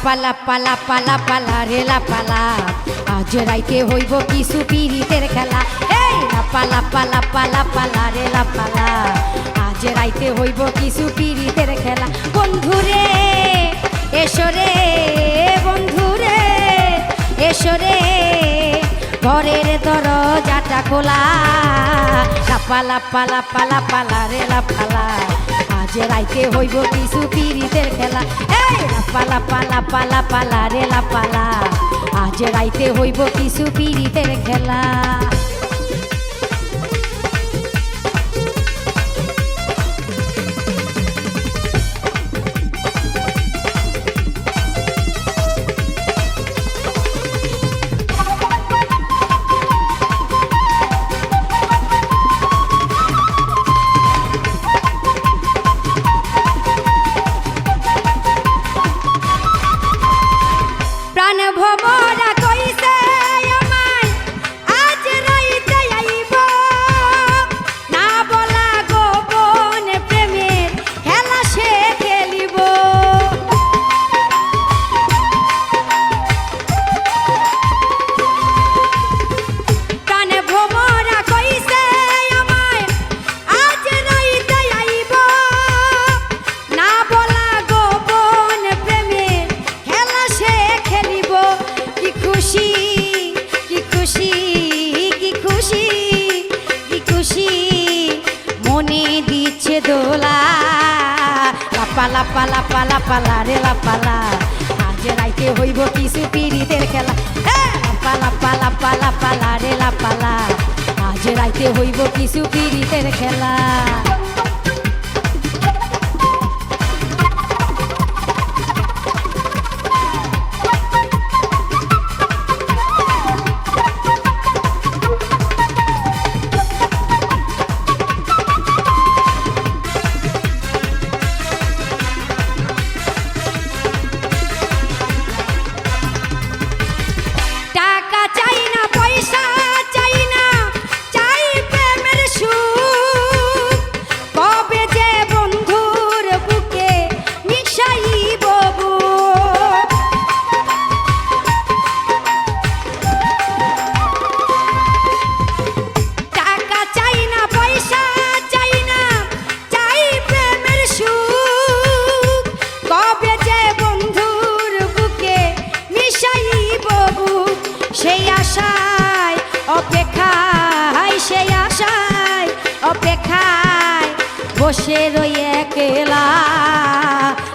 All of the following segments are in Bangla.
পালা পালা পালা পালা রে লাপালা আজ রাইতে হইব কিছু পিরিতের খেলা। এই লাপালা পালা পালা পালা রে লাপালা আজ রাইতে হইব কিছু পিরিতের খেলা। বন্ধুরে এসরে বন্ধুরে এসরে ঘরের দরজাটা খোলা। লাপালা পালা পালা পালা রে লাপালা আজ রাইতে হইব কিছু পিরিতের খেলা। এই লাপালা পালা পালা পালা রে লাপালা আজ রাইতে হইব কিছু পিরিতের খেলা। প্রাণ ভবরা কইছে আমায় আজ রাইতে আইব না বলা গোপন প্রেমের খেলা সে খেলিব। প্রাণ ভবরা কইছে আমায় আজ রাইতে আইব না বলা গোপন প্রেমের খেলা সে খেলিব। কি খুশি কি খুশি কি খুশি কি খুশি মনে দিচ্ছে দোলা। লাপালা পালা পালা পালা রে লাপালা আজ রাইতে হইব কিছু পিরিতের খেলা। লাপালা পালা পালা পালা রে লাপালা আজ রাইতে হইব কিছু পিরিতের খেলা। টাকা চাই না পয়সা চাই না চাই প্রেমের সুখ কবে যে বন্ধুর বুকে মিশাইব বুক। টাকা চাই না পয়সা চাই না চাই প্রেমের সুখ কবে যে বন্ধুর বুকে মিশাইব বুক। সেই আশায় অপেক্ষায় সেই আশায় অপেক্ষায় বসে রই একলা।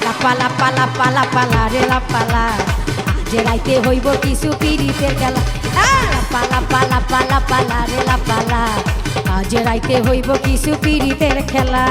লাপালা পালা পালা পালা রে লাপালা আজ রাইতে হইব কিছু পিরিতের খেলা। লাপালা পালা পালা পালা রে লাপালা আজ রাইতে হইব কিছু পিরিতের খেলা।